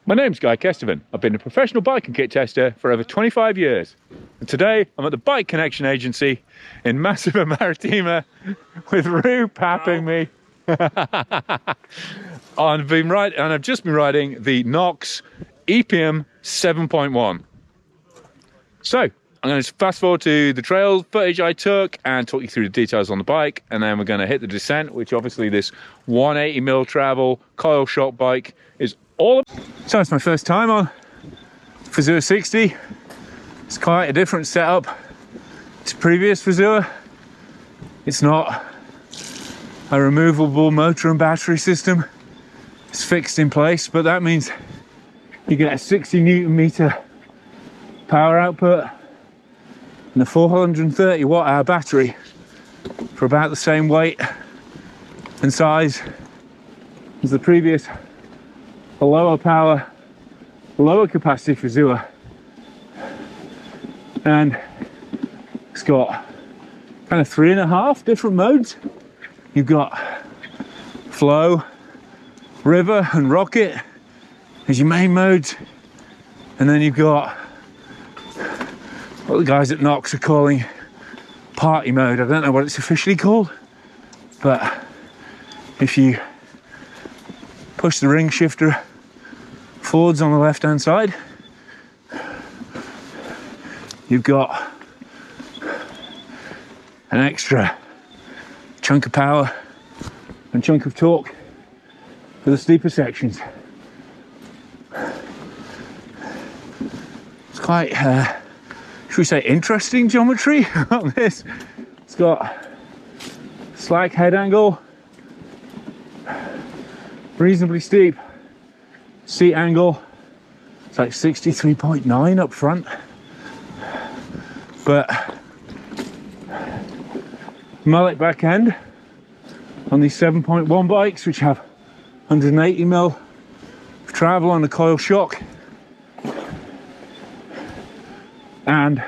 My name's Guy Kestevan. I've been a professional bike and kit tester for over 25 years. And today I'm at the Bike Connection Agency in Massiva Maritima with Rue papping me. I've just been riding the Nox Epium 7.1. So I'm going to fast forward to the trail footage I took and talk you through the details on the bike, and then we're going to hit the descent, which obviously this 180mm travel coil shock bike is all about. So it's my first time on Fazua 60. It's quite a different setup to previous Fazua. It's not a removable motor and battery system. It's fixed in place, but that means you get a 60 Newton meter power output and a 430 watt hour battery for about the same weight and size as the previous lower power, lower capacity Fazua. And it's got kind of 3.5 different modes. You've got flow, river and rocket as your main modes, and then you've got what the guys at Nox are calling party mode. I don't know what it's officially called, but if you push the ring shifter forwards on the left hand side, you've got an extra chunk of power and chunk of torque for the steeper sections. It's quite should we say interesting geometry on this. It's got slack head angle, reasonably steep seat angle. It's like 63.9 up front, but mullet back end on these 7.1 bikes, which have 180mm travel on the coil shock and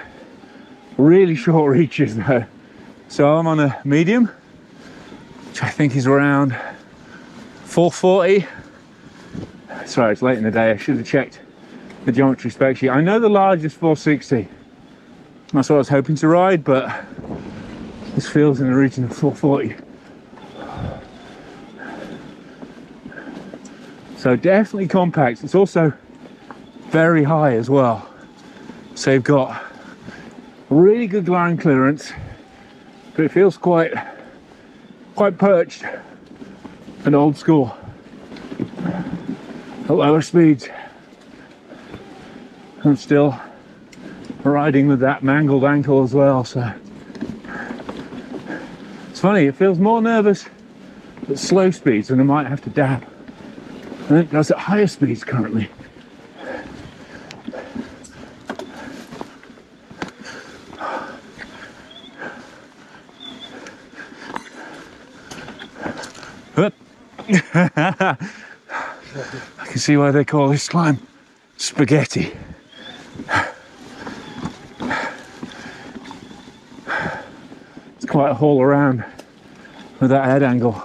really short reaches though. So I'm on a medium, which I think is around 440. Sorry, it's late in the day, I should have checked the geometry spec sheet. I know the large is 460. That's what I was hoping to ride, but this feels in the region of 440. So definitely compact. It's also very high as well. So you've got really good ground clearance, but it feels quite perched and old school at lower speeds. I'm still riding with that mangled ankle as well, so it's funny, it feels more nervous at slow speeds than I might have to dab. I think it does at higher speeds currently. I can see why they call this climb spaghetti. It's quite a haul around with that head angle.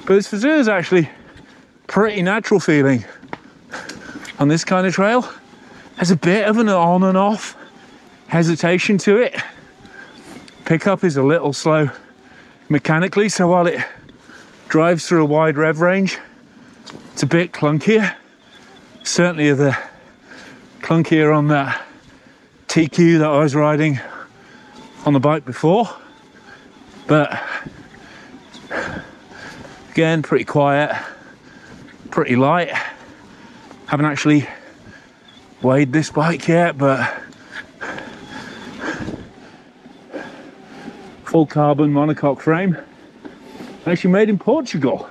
But this Fazua is actually pretty natural feeling on this kind of trail. Has a bit of an on and off hesitation to it. Pickup is a little slow mechanically, so while it drives through a wide rev range, it's a bit clunkier. Certainly the clunkier on that TQ that I was riding on the bike before, but again, pretty quiet, pretty light. Haven't actually weighed this bike yet, but full carbon monocoque frame, actually made in Portugal.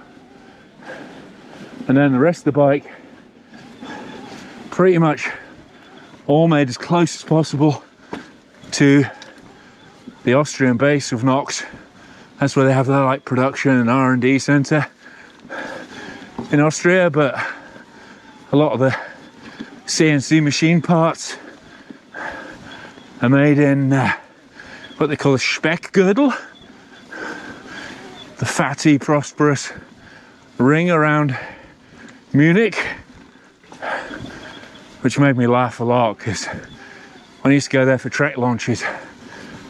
And then the rest of the bike, pretty much all made as close as possible to the Austrian base of Nox. That's where they have their like production and R&D center in Austria, but a lot of the CNC machine parts are made in what they call a Speck girdle, the fatty, prosperous ring around Munich, which made me laugh a lot because when I used to go there for trek launches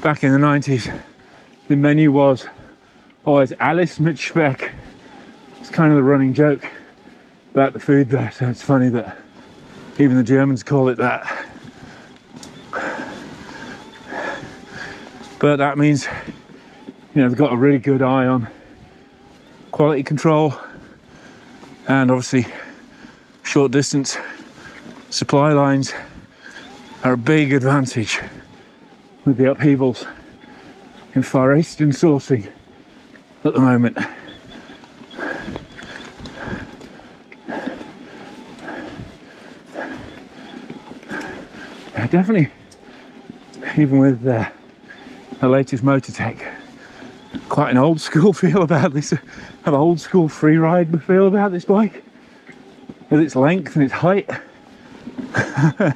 back in the 90s, the menu was always Alles mit Speck. It's kind of the running joke about the food there, so it's funny that even the Germans call it that. But that means, you know, they've got a really good eye on quality control, and obviously short distance supply lines are a big advantage with the upheavals in Far Eastern sourcing at the moment. Definitely, even with the latest motor tech, quite an old school feel about this, an old school free ride feel about this bike, with its length and its height. I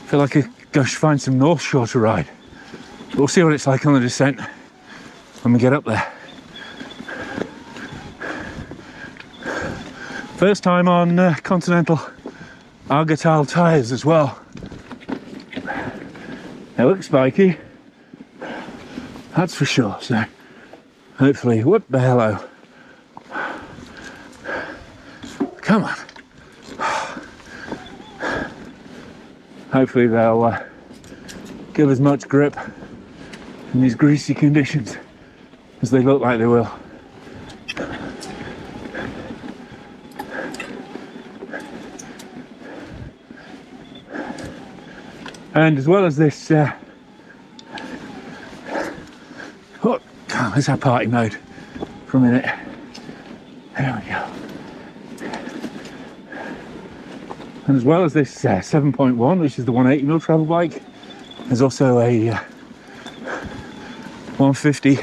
feel like I should find some North Shore to ride. But we'll see what it's like on the descent when we get up there. First time on Continental Argotile tyres as well. They look spiky, that's for sure, so hopefully, whoop the hello. Come on. Hopefully they'll give as much grip in these greasy conditions as they look like they will. And as well as this, oh, let's have party mode for a minute. There we go. And as well as this 7.1, which is the 180mm travel bike, there's also a 150,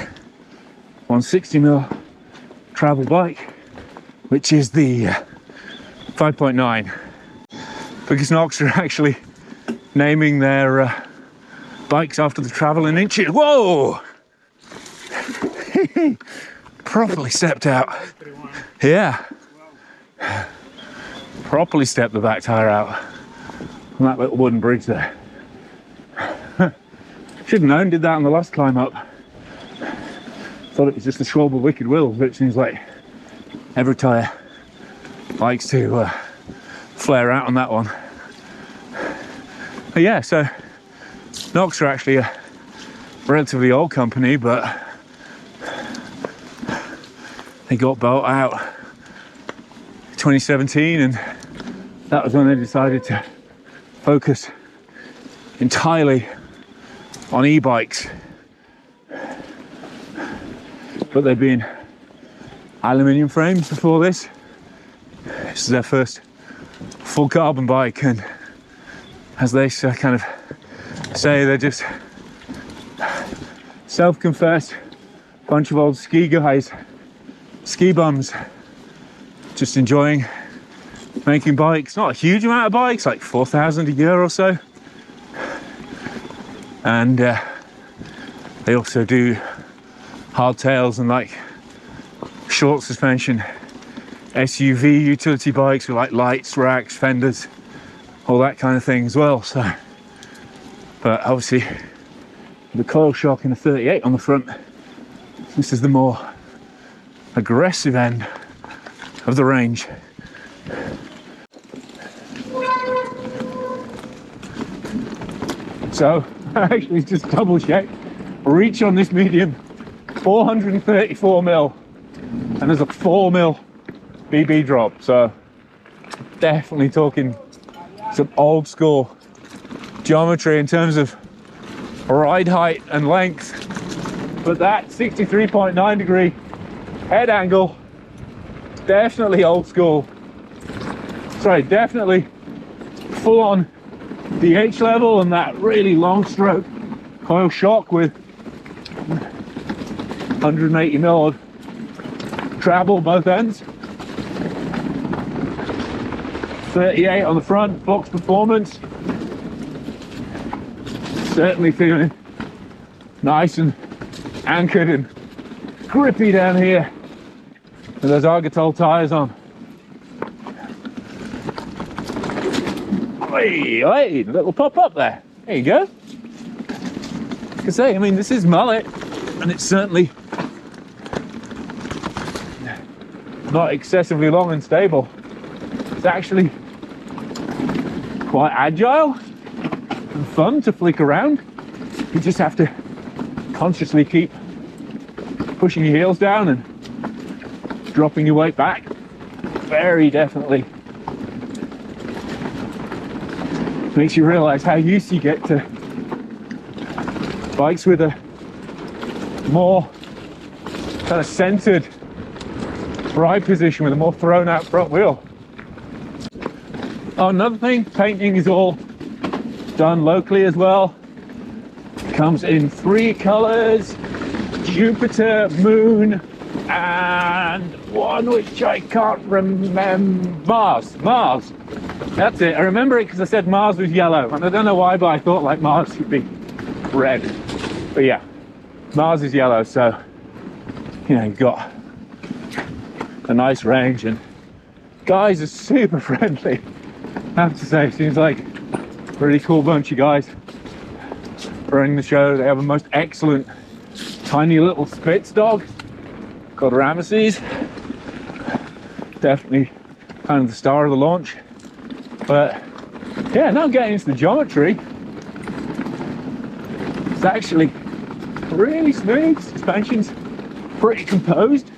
160mm travel bike, which is the 5.9. Because Nox are actually naming their bikes after the travel in inches. Whoa! Properly stepped out. Yeah. Properly stepped the back tyre out on that little wooden bridge there. Should have known, did that on the last climb up. Thought it was just the Schwalbe Wicked Will, but it seems like every tyre likes to flare out on that one. But yeah, so Nox are actually a relatively old company, but they got bought out in 2017, and that was when they decided to focus entirely on e-bikes. But they've been aluminium frames before this. This is their first full carbon bike, and as they kind of say, they're just self-confessed bunch of old ski guys, ski bums, just enjoying making bikes. Not a huge amount of bikes, like 4,000 a year or so. And they also do hardtails and like short suspension SUV utility bikes with like lights, racks, fenders, all that kind of thing as well. So, but obviously the coil shock in the 38 on the front, this is the more aggressive end of the range. So I actually just double checked, reach on this medium 434mm, and there's a 4mm BB drop, so definitely talking some old school geometry in terms of ride height and length. But that 63.9 degree head angle, definitely old school. Sorry, definitely full on DH level, and that really long stroke coil shock with 180mm travel both ends. 38 on the front, box performance. Certainly feeling nice and anchored and grippy down here with those Argotile tyres on. Hey, little pop up there. There you go. Like I say, I mean, this is mullet, and it's certainly not excessively long and stable. It's actually quite agile and fun to flick around. You just have to consciously keep pushing your heels down and dropping your weight back. Very definitely makes you realize how used you get to bikes with a more kind of centered ride position with a more thrown out front wheel. Oh, another thing, painting is all done locally as well. Comes in 3 colors: Jupiter, Moon, and one which I can't remember. Mars. That's it. I remember it because I said Mars was yellow, and I don't know why, but I thought like Mars should be red. But yeah, Mars is yellow, so you know, you've got a nice range, and guys are super friendly. I have to say, seems like a really cool bunch of guys running the show. They have a most excellent tiny little Spitz dog called Ramesses. Definitely kind of the star of the launch. But yeah, now getting into the geometry, it's actually really smooth. Suspension's pretty composed.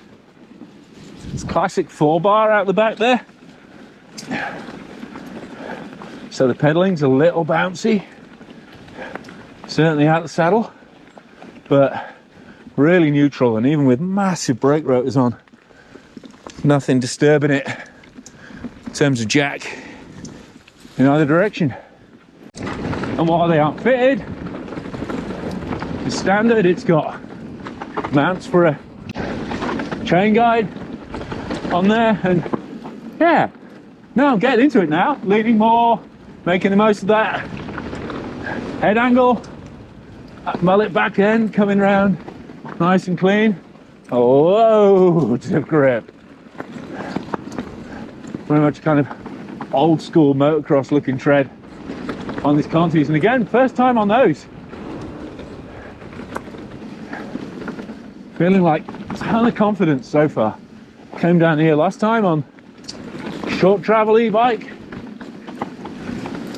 It's classic 4-bar out the back there. So the pedaling's a little bouncy, certainly out the saddle, but really neutral, and even with massive brake rotors on, nothing disturbing it in terms of jack in either direction. And while they aren't fitted, it's standard. It's got mounts for a chain guide on there, and yeah, no, I'm getting into it now, leaning more, making the most of that head angle, that mullet back end coming round nice and clean, loads of grip. Very much kind of old school motocross looking tread on these Contis, and again, first time on those. Feeling like a ton of confidence so far. Came down here last time on short travel e-bike,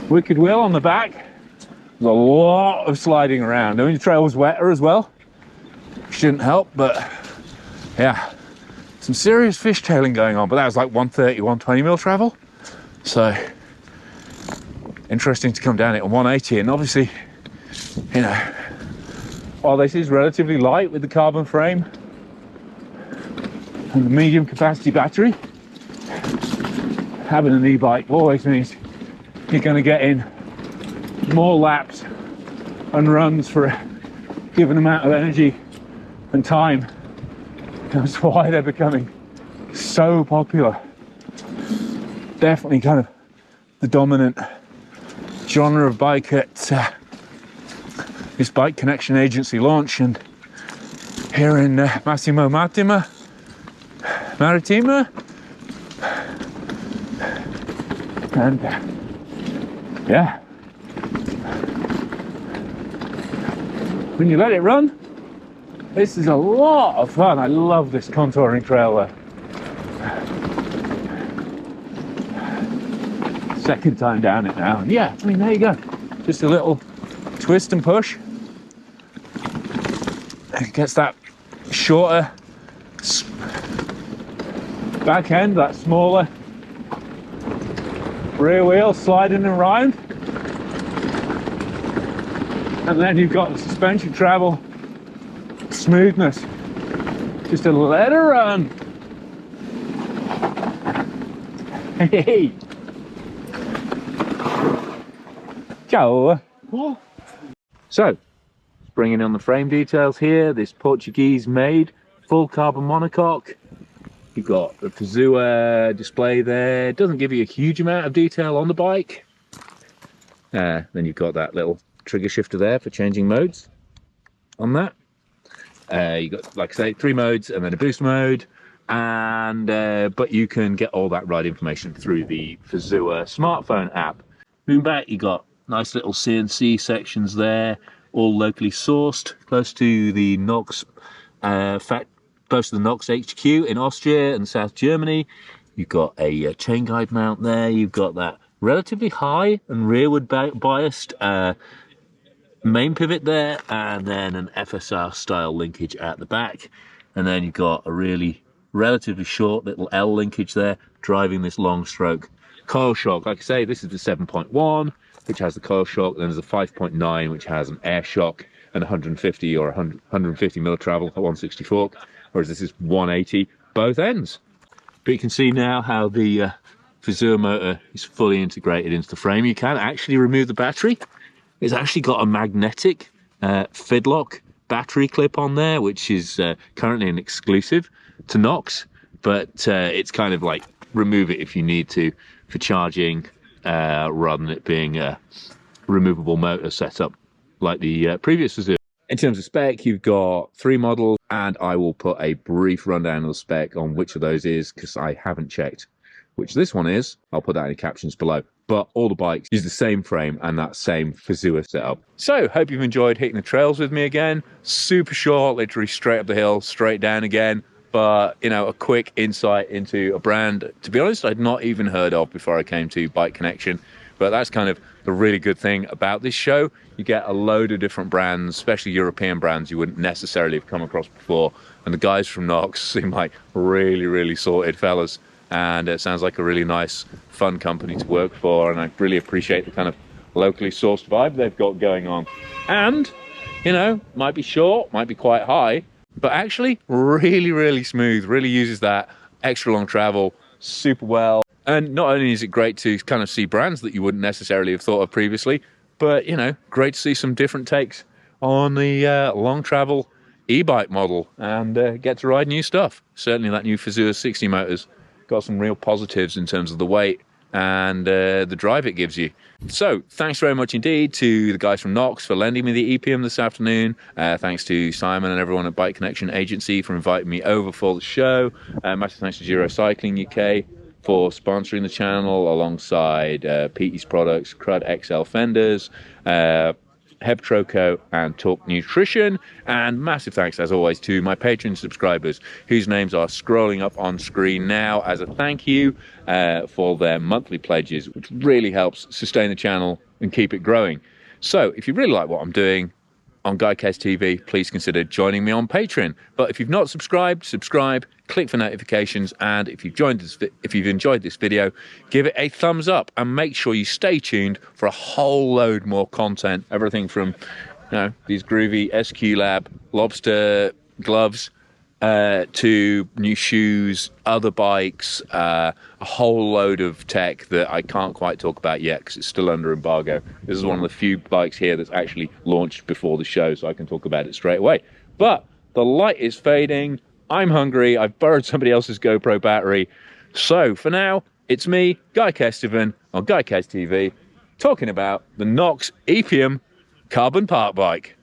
wicked wheel on the back. There's a lot of sliding around. I mean, the trail was wetter as well, which didn't help, but yeah, some serious fishtailing going on. But that was like 130, 120 mil travel. So interesting to come down it on 180, and obviously, you know, while this is relatively light with the carbon frame and the medium capacity battery, having an e-bike always means you're going to get in more laps and runs for a given amount of energy and time. That's why they're becoming so popular. Definitely kind of the dominant genre of bike at this Bike Connection Agency launch, and here in Massimo Marittima, and yeah, when you let it run, this is a lot of fun. I love this contouring trail there. Second time down it now, and yeah, I mean, there you go, just a little twist and push. It gets that shorter back end, that smaller rear wheel sliding around, and then you've got the suspension travel smoothness. Just to let her run. Hey, ciao. So, bringing on the frame details here. This Portuguese made full carbon monocoque. You've got the Fazua display there. It doesn't give you a huge amount of detail on the bike. Then you've got that little trigger shifter there for changing modes on that. You've got, like I say, 3 modes and then a boost mode. And but you can get all that ride information through the Fazua smartphone app. Moving back, you got nice little CNC sections there, all locally sourced, close to the Nox close to the Nox HQ in Austria and South Germany. You've got a chain guide mount there. You've got that relatively high and rearward biased main pivot there, and then an FSR style linkage at the back. And then you've got a relatively short little L linkage there, driving this long stroke coil shock. Like I say, this is the 7.1, which has the coil shock. Then there's a 5.9, which has an air shock and 150 or 150 mil travel at 160 fork, whereas this is 180 both ends. But you can see now how the Fazua motor is fully integrated into the frame. You can actually remove the battery. It's actually got a magnetic Fidlock battery clip on there, which is currently an exclusive to Nox, but it's kind of like remove it if you need to for charging, rather than it being a removable motor setup like the previous Fazua. In terms of spec, you've got 3 models, and I will put a brief rundown of the spec on which of those is, because I haven't checked which this one is. I'll put that in the captions below. But all the bikes use the same frame and that same Fazua setup. So, hope you've enjoyed hitting the trails with me again. Super short, literally straight up the hill, straight down again. But, you know, a quick insight into a brand, to be honest, I'd not even heard of before I came to Bike Connection. But that's kind of the really good thing about this show. You get a load of different brands, especially European brands you wouldn't necessarily have come across before. And the guys from Nox seem like really, really sorted fellas. And it sounds like a really nice, fun company to work for. And I really appreciate the kind of locally sourced vibe they've got going on. And, you know, might be short, might be quite high, but actually really, really smooth, really uses that extra long travel super well. And not only is it great to kind of see brands that you wouldn't necessarily have thought of previously, but, you know, great to see some different takes on the long travel e-bike model and get to ride new stuff. Certainly that new Fazua 60 motors got some real positives in terms of the weight and the drive it gives you. So thanks very much indeed to the guys from Nox for lending me the Epium this afternoon. Thanks to Simon and everyone at Bike Connection Agency for inviting me over for the show. Massive thanks to Giro Cycling UK for sponsoring the channel alongside Petey's Products, Crud XL Fenders, Hebtroco and Talk Nutrition. And massive thanks as always to my Patreon subscribers whose names are scrolling up on screen now as a thank you for their monthly pledges, which really helps sustain the channel and keep it growing. So if you really like what I'm doing on Guykes TV, please consider joining me on Patreon. But if you've not subscribed, subscribe, click for notifications, and if you've enjoyed this video, give it a thumbs up and make sure you stay tuned for a whole load more content. Everything from, you know, these groovy SQ Lab lobster gloves to new shoes, other bikes, a whole load of tech that I can't quite talk about yet because it's still under embargo. This is one of the few bikes here that's actually launched before the show, so I can talk about it straight away. But the light is fading. I'm hungry. I've borrowed somebody else's GoPro battery. So for now, it's me, Guy Kestevan, on Guykes TV, talking about the Nox Epium carbon park bike.